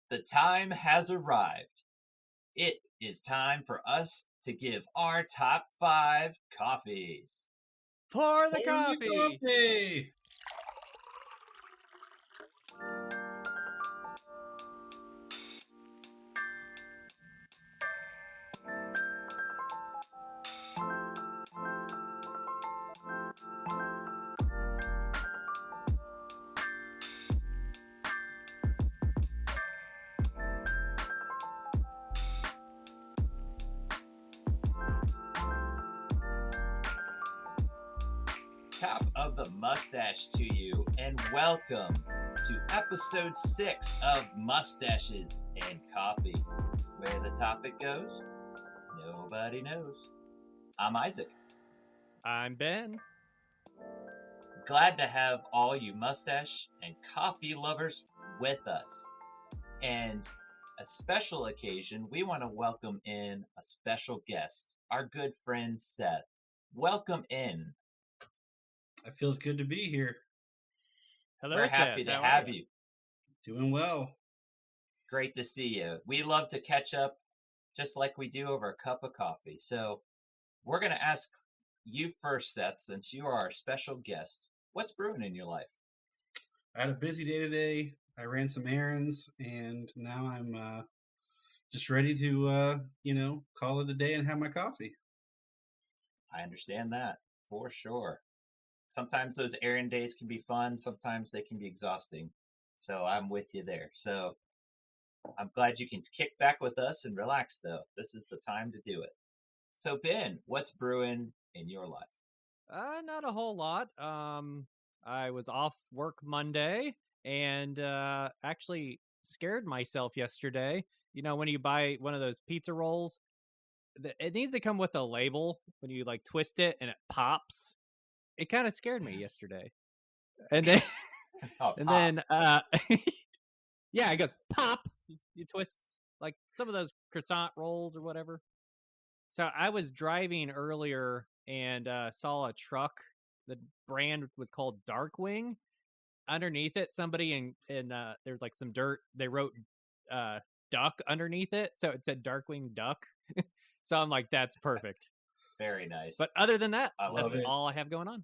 The time has arrived. It is time for us to give our top 5 coffees. Pour the Pour the coffee. coffee! Top of the mustache to you, and welcome to episode 6 of Mustaches and Coffee. Where the topic goes, nobody knows. I'm Isaac. I'm Ben. Glad to have all you mustache and coffee lovers with us. And a special occasion, we want to welcome in a special guest, our good friend Seth. Welcome in. It feels good to be here. Hello, We're Seth. happy to How have are you. Doing well. Great to see you. We love to catch up just like we do over a cup of coffee. So we're going to ask you first, Seth, since you are our special guest. What's brewing in your life? I had a busy day today. I ran some errands, and now I'm just ready to, call it a day and have my coffee. I understand that for sure. Sometimes those errand days can be fun. Sometimes they can be exhausting. So I'm with you there. So I'm glad you can kick back with us and relax, though. This is the time to do it. So, Ben, what's brewing in your life? Not a whole lot. I was off work Monday and actually scared myself yesterday. You know, when you buy one of those pizza rolls, it needs to come with a label when you like twist it and it pops. It kind of scared me yesterday. And then Oh, and pop. then yeah, it goes pop. You twist like some of those croissant rolls or whatever. So I was driving earlier and saw a truck. The brand was called Darkwing. Underneath it, somebody in there's like some dirt. They wrote duck underneath it, so it said Darkwing Duck. So I'm like, that's perfect. Very nice. But other than that, I love that's it. all I have going on.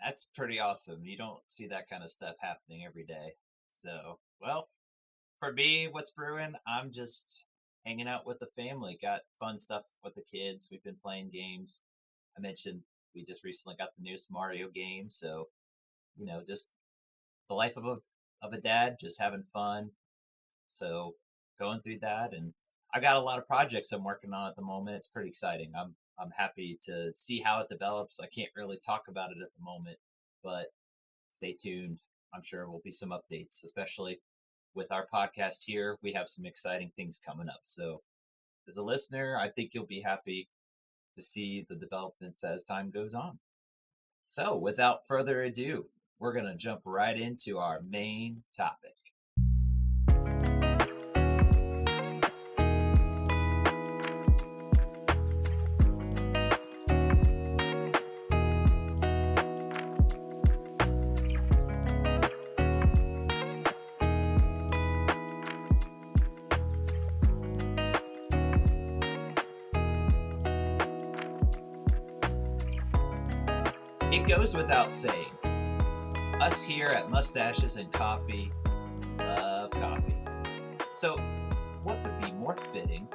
That's pretty awesome. You don't see that kind of stuff happening every day. So, well, for me, what's brewing? I'm just hanging out with the family. Got fun stuff with the kids. We've been playing games. I mentioned we just recently got the newest Mario game. So, just the life of a dad, just having fun. So, going through that, and I got a lot of projects I'm working on at the moment. It's pretty exciting. I'm happy to see how it develops. I can't really talk about it at the moment, but stay tuned. I'm sure there will be some updates, especially with our podcast here. We have some exciting things coming up. So, as a listener, I think you'll be happy to see the developments as time goes on. So, without further ado, we're going to jump right into our main topic. It goes without saying, us here at Mustaches and Coffee love coffee. So, what would be more fitting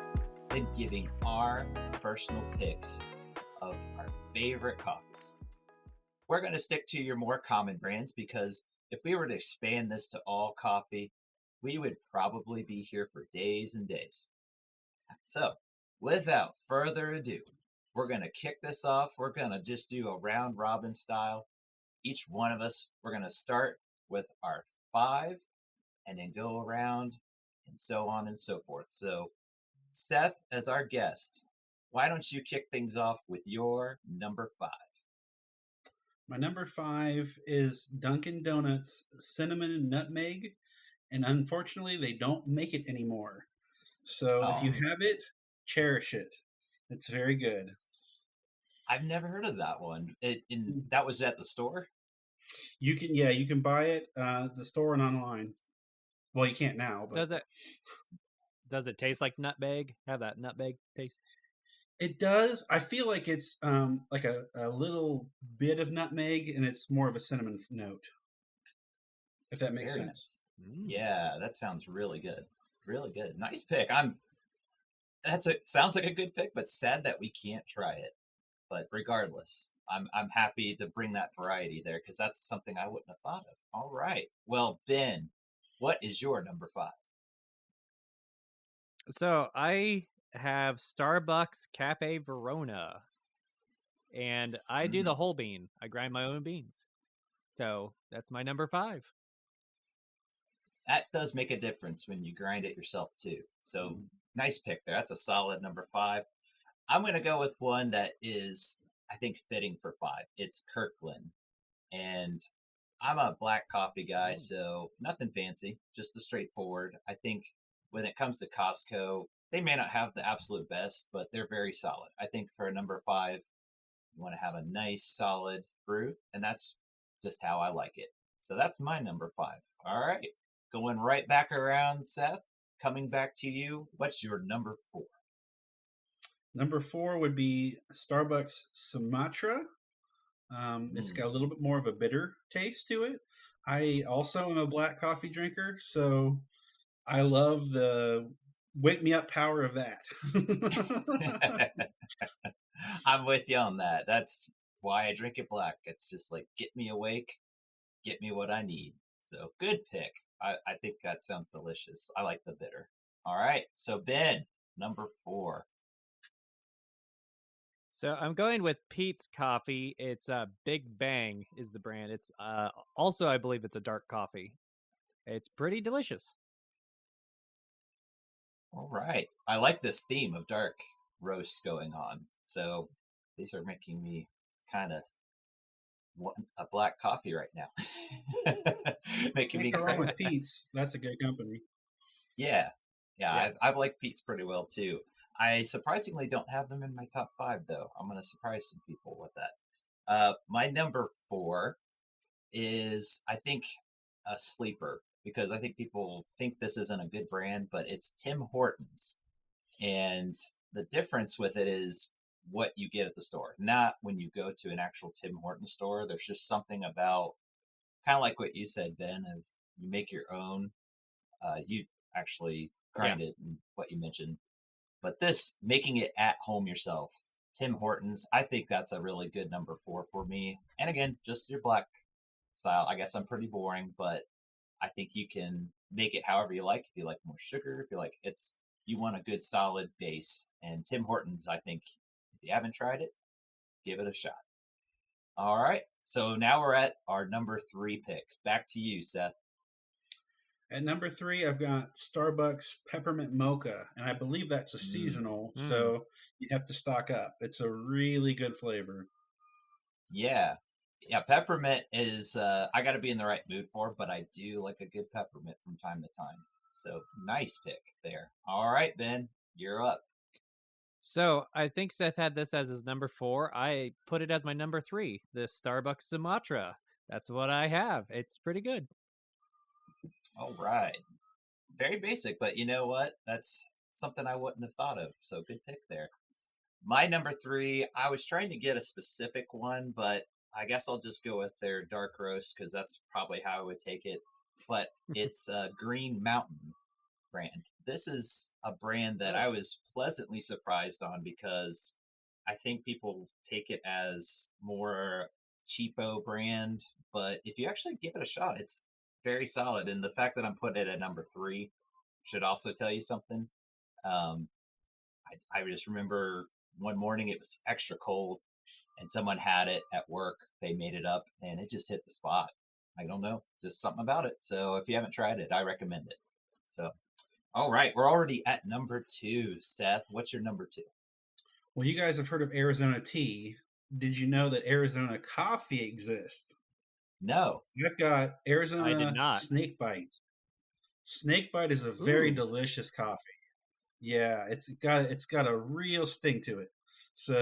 than giving our personal picks of our favorite coffees? We're going to stick to your more common brands because if we were to expand this to all coffee, we would probably be here for days and days. So, without further ado, we're going to kick this off. We're going to just do a round robin style. Each one of us, we're going to start with our 5 and then go around and so on and so forth. So, Seth, as our guest, why don't you kick things off with your number 5? My number 5 is Dunkin' Donuts Cinnamon and Nutmeg, and unfortunately, they don't make it anymore. So if you have it, cherish it. It's very good. I've never heard of that one. That was at the store? You can buy it at the store and online. Well, you can't now, but Does it taste like nutmeg? Have that nutmeg taste? it does. I feel like it's like a little bit of nutmeg, and it's more of a cinnamon note, if that makes Very sense. nice. Yeah, that sounds really good. Really good. Nice pick. Sounds like a good pick, but sad that we can't try it. But regardless, I'm happy to bring that variety there because that's something I wouldn't have thought of. All right. Well, Ben, what is your number 5? So I have Starbucks Cafe Verona, and I do the Mm, whole bean. I grind my own beans. So that's my number 5. that does make a difference when you grind it yourself too. So nice pick there. That's a solid number 5. I'm going to go with one that is, I think, fitting for 5. It's Kirkland. And I'm a black coffee guy, so nothing fancy, just the straightforward. I think when it comes to Costco, they may not have the absolute best, but they're very solid. I think for a number 5, you want to have a nice, solid brew, and that's just how I like it. So that's my number 5. All right. Going right back around, Seth, coming back to you. What's your number 4? Number 4 would be Starbucks Sumatra. It's got a little bit more of a bitter taste to it. I also am a black coffee drinker, so I love the wake me up power of that. I'm with you on that. That's why I drink it black. It's just like, get me awake, get me what I need. So good pick. I think that sounds delicious. I like the bitter. All right. So Ben, number 4. So I'm going with Pete's Coffee. It's Big Bang is the brand. It's also, I believe it's a dark coffee. It's pretty delicious. All right. I like this theme of dark roast going on. So these are making me kind of want a black coffee right now. Making Can't me go wrong with crave. Pete's. That's a good company. Yeah. Yeah. Yeah. I've liked Pete's pretty well too. I surprisingly don't have them in my top 5 though. I'm going to surprise some people with that. My number 4 is, I think, a sleeper because I think people think this isn't a good brand, but it's Tim Hortons. And the difference with it is what you get at the store, not when you go to an actual Tim Hortons store. There's just something about kind of like what you said, Ben, of you make your own. You actually Yeah. grind it and what you mentioned. But this, making it at home yourself, Tim Hortons, I think that's a really good number 4 for me. And again, just your black style. I guess I'm pretty boring, but I think you can make it however you like. If you like more sugar, if you like you want a good solid base. And Tim Hortons, I think, if you haven't tried it, give it a shot. All right. So now we're at our number 3 picks. Back to you, Seth. At number 3, I've got Starbucks Peppermint Mocha, and I believe that's a seasonal, so you have to stock up. It's a really good flavor. Yeah. Yeah, peppermint is I got to be in the right mood for, but I do like a good peppermint from time to time. So nice pick there. All right, Ben, you're up. So I think Seth had this as his number 4. I put it as my number 3, the Starbucks Sumatra. That's what I have. It's pretty good. All right. Very basic, but you know what? That's something I wouldn't have thought of. So good pick there. My number 3, I was trying to get a specific one, but I guess I'll just go with their dark roast because that's probably how I would take it. But it's Green Mountain brand. This is a brand that I was pleasantly surprised on because I think people take it as more cheapo brand, but if you actually give it a shot, it's very solid. And the fact that I'm putting it at number 3 should also tell you something. Um, I just remember one morning it was extra cold and someone had it at work. They made it up and it just hit the spot. I don't know, just something about it. So if you haven't tried it, I recommend it. So, all right, we're already at number 2. Seth, what's your number 2? Well, you guys have heard of Arizona tea. Did you know that Arizona coffee exists? No. I've got I did Arizona not. Snake Bite. Snake Bite is a very Ooh. delicious coffee. Yeah, it's got a real sting to it. So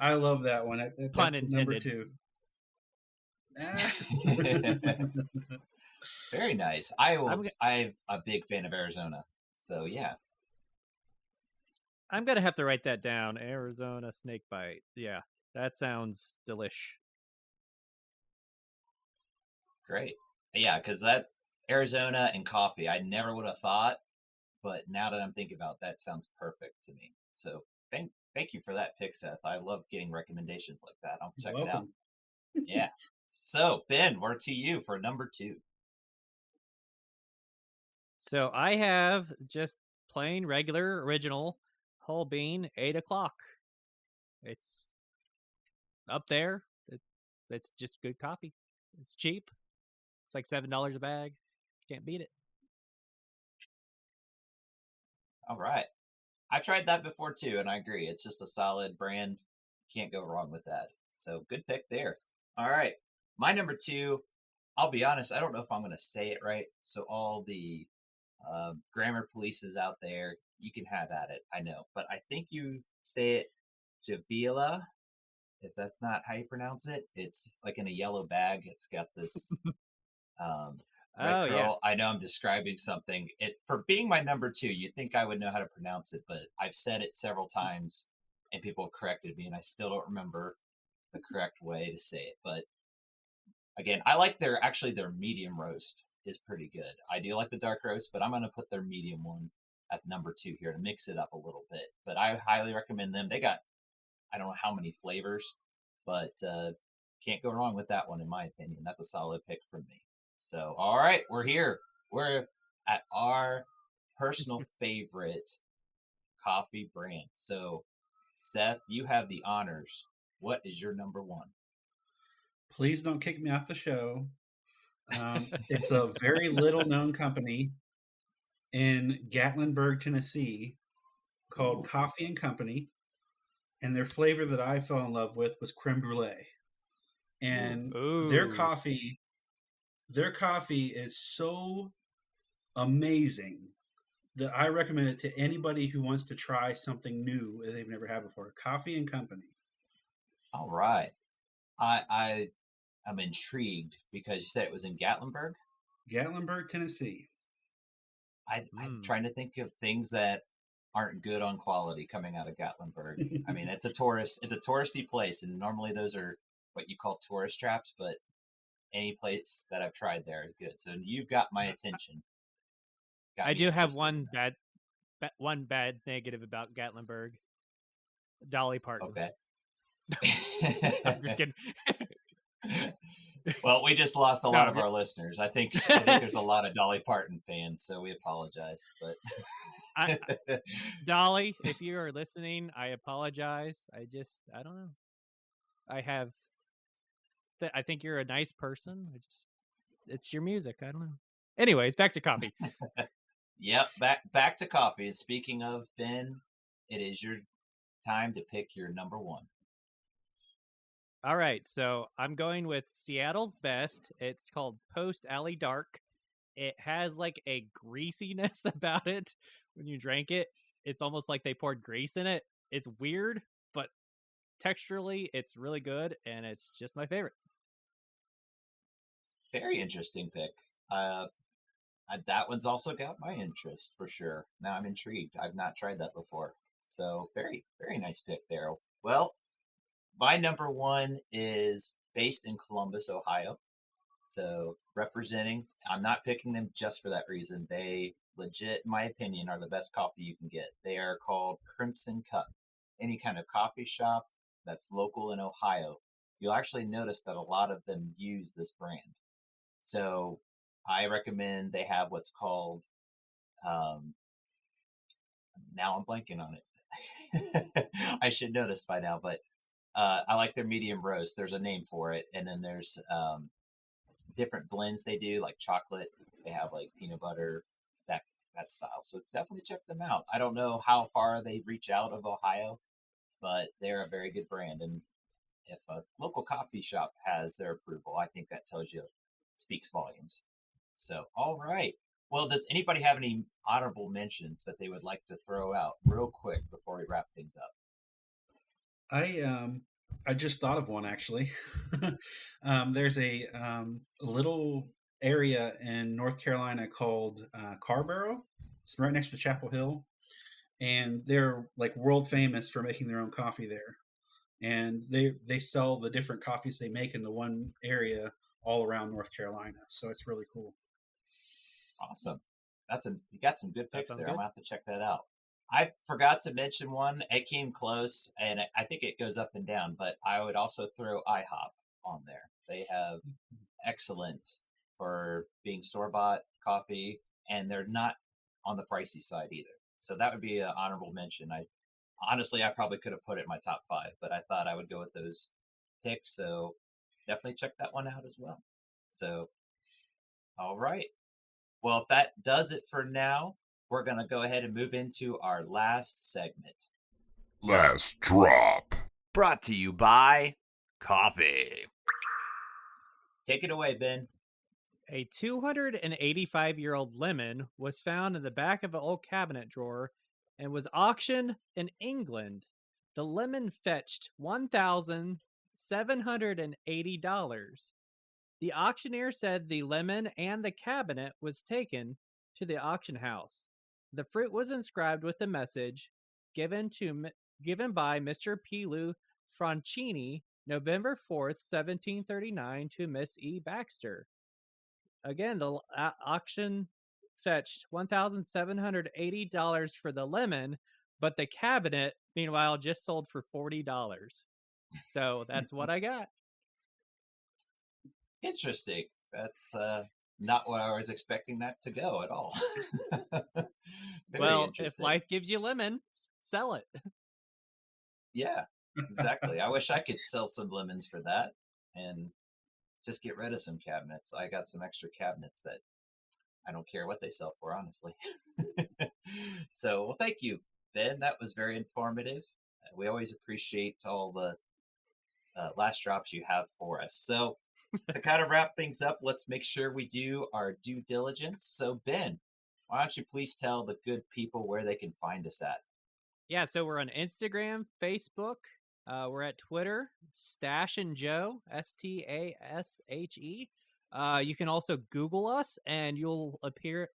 I love that one. Pun That's number intended. 2. Ah. Very nice. I'm a big fan of Arizona. So yeah. I'm gonna have to write that down. Arizona snake bite. Yeah, that sounds delish. Great. Yeah, because that Arizona and coffee, I never would have thought, but now that I'm thinking about it, that sounds perfect to me. So thank you for that pick, Seth. I love getting recommendations like that. I'll You're check it out. welcome. Yeah. So Ben, we're to you for number 2. So I have just plain regular original whole bean 8 o'clock. It's up there. It's just good coffee. It's cheap. It's like $7 a bag. Can't beat it. All right. I've tried that before too, and I agree. It's just a solid brand. Can't go wrong with that. So good pick there. All right. My number 2, I'll be honest, I don't know if I'm going to say it right. So all the grammar polices out there, you can have at it. I know. But I think you say it Javila, if that's not how you pronounce it. It's like in a yellow bag. It's got this red Oh yeah. curl. I know I'm describing something. It for being my number 2, you'd think I would know how to pronounce it, but I've said it several times and people have corrected me and I still don't remember the correct way to say it. But again, I like their medium roast is pretty good. I do like the dark roast, but I'm gonna put their medium one at number 2 here to mix it up a little bit. But I highly recommend them. They got I don't know how many flavors, but can't go wrong with that one in my opinion. That's a solid pick from me. So, all right, we're here. We're at our personal favorite coffee brand. So, Seth, you have the honors. What is your number 1? Please don't kick me off the show. It's a very little known company in Gatlinburg, Tennessee, called Ooh. Coffee and Company, and their flavor that I fell in love with was creme brulee. Ooh. And Ooh. their coffee is so amazing that I recommend it to anybody who wants to try something new that they've never had before. Coffee and Company. All right. I am intrigued because you said it was in Gatlinburg. Gatlinburg, Tennessee. I'm trying to think of things that aren't good on quality coming out of Gatlinburg. I mean, it's a touristy place, and normally those are what you call tourist traps. But any place that I've tried there is good. So you've got my attention. Got I me do have interested in one bad negative about Gatlinburg. Dolly that. Parton. Okay. I'm just kidding. Well, we just lost a lot No, of our listeners. I think there's a lot of Dolly Parton fans, so we apologize. But I, Dolly, if you are listening, I apologize. I don't know. I have. I think you're a nice person. It's your music. I don't know. Anyways, back to coffee. Yep, back to coffee. And speaking of Ben, it is your time to pick your number 1. All right, so I'm going with Seattle's best. It's called Post Alley Dark. It has like a greasiness about it when you drank it. It's almost like they poured grease in it. It's weird, but texturally, it's really good, and it's just my favorite. Very interesting pick. That one's also got my interest for sure. Now I'm intrigued. I've not tried that before. So very, very nice pick there. Well, my number 1 is based in Columbus, Ohio. So representing, I'm not picking them just for that reason. They legit, in my opinion, are the best coffee you can get. They are called Crimson Cup. Any kind of coffee shop that's local in Ohio, you'll actually notice that a lot of them use this brand. So I recommend they have what's called, um, now I'm blanking on it. I should know this by now, but I like their medium roast. There's a name for it. And then there's different blends they do, like chocolate. They have like peanut butter, that that style. So definitely check them out. I don't know how far they reach out of Ohio, but they're a very good brand. And if a local coffee shop has their approval, I think that tells you speaks volumes. So, all right. Well, does anybody have any honorable mentions that they would like to throw out real quick before we wrap things up? I I just thought of one actually. There's a little area in North Carolina called Carborough. It's right next to Chapel Hill, and they're like world famous for making their own coffee there. And they sell the different coffees they make in the one area all around North Carolina. So it's really cool. Awesome. You got some good That picks sounds there. I'm good. gonna have to check that out. I forgot to mention one. It came close, and I think it goes up and down. But I would also throw IHOP on there. They have excellent for being store bought coffee, and they're not on the pricey side either. So that would be an honorable mention. I honestly, I probably could have put it in my top 5, but I thought I would go with those picks. So definitely check that one out as well. So, all right. Well, if that does it for now, we're going to go ahead and move into our last segment. Last drop. Brought to you by Coffee. Take it away, Ben. A 285-year-old lemon was found in the back of an old cabinet drawer and was auctioned in England. The lemon fetched $1,780. The auctioneer said the lemon and the cabinet was taken to the auction house. The fruit was inscribed with the message given by Mr. Pilu Franchini, November 4th, 1739, to Miss E. Baxter. Again, the auction fetched $1,780 for the lemon, but the cabinet, meanwhile, just sold for $40. So that's what I got. Interesting. That's not what I was expecting that to go at all. Well, if life gives you lemon, sell it. Yeah, exactly. I wish I could sell some lemons for that and just get rid of some cabinets. I got some extra cabinets that I don't care what they sell for, honestly. So, well, thank you, Ben. That was very informative. We always appreciate all the last drops you have for us. So, to kind of wrap things up, let's make sure we do our due diligence. So, Ben, why don't you please tell the good people where they can find us at? Yeah, so we're on Instagram, Facebook. We're at Twitter, Stash and Joe, STASHE. You can also Google us, and you'll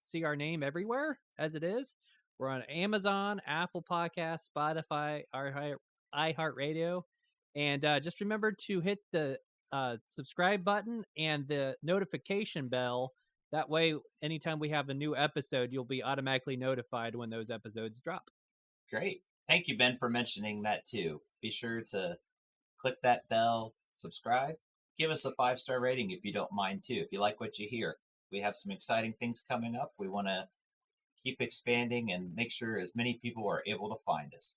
see our name everywhere as it is. We're on Amazon, Apple Podcasts, Spotify, iHeartRadio, and just remember to hit the subscribe button and the notification bell. That way, anytime we have a new episode, you'll be automatically notified when those episodes drop. Great. Thank you, Ben, for mentioning that too. Be sure to click that bell, subscribe, give us a 5-star rating if you don't mind too. If you like what you hear, we have some exciting things coming up. We want to keep expanding and make sure as many people are able to find us.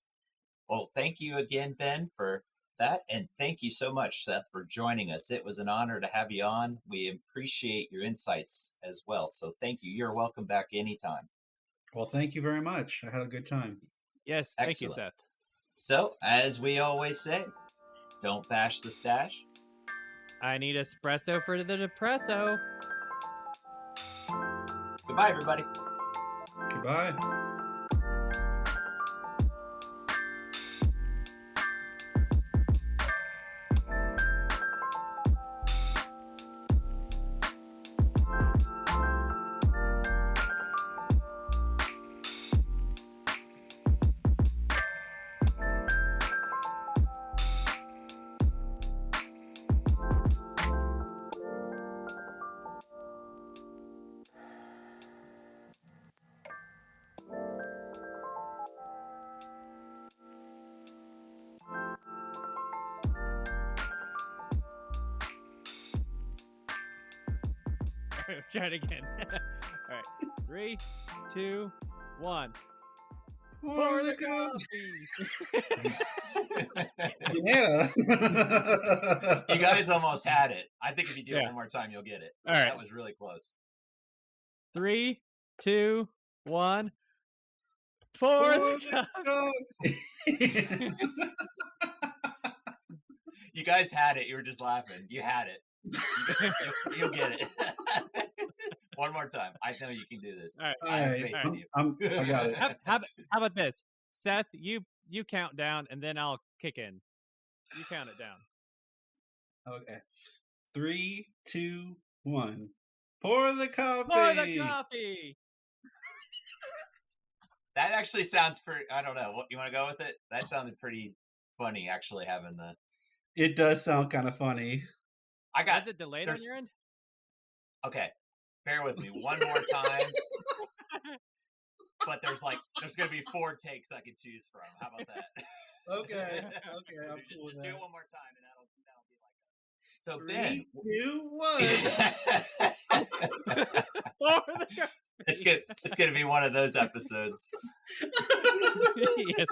Well, thank you again, Ben, for that. And thank you so much, Seth, for joining us. It was an honor to have you on. We appreciate your insights as well. So thank you. You're welcome back anytime. Well, thank you very much. I had a good time. Yes, thank you, Seth. So, as we always say, don't bash the stash. I need espresso for the depresso. Goodbye, everybody. Goodbye. Try it again. All right. 3, 2, 1. Pour the coffee. Yeah. You guys almost had it. I think if you do it Yeah. one more time, you'll get it. All right. That was really close. 3, 2, 1. Pour the coffee. You guys had it. You were just laughing. You had it. You'll get it. One more time. I know you can do this. All right. I have faith in you. I got it. How about this? Seth, you count down and then I'll kick in. You count it down. Okay. 3, 2, 1. Pour the coffee. Pour the coffee. That actually sounds pretty. I don't know. What you want to go with it? That sounded pretty funny, actually. Having the. It does sound kind of funny. I got. Was it delayed on your end? Okay, bear with me one more time. But there's gonna be 4 takes I could choose from. How about that? Okay. Okay. I'm cool with just do it that. one more time, and that'll be like a. So 3, Ben, 2, 1. Pour the coffee. it's gonna be one of those episodes. Yes.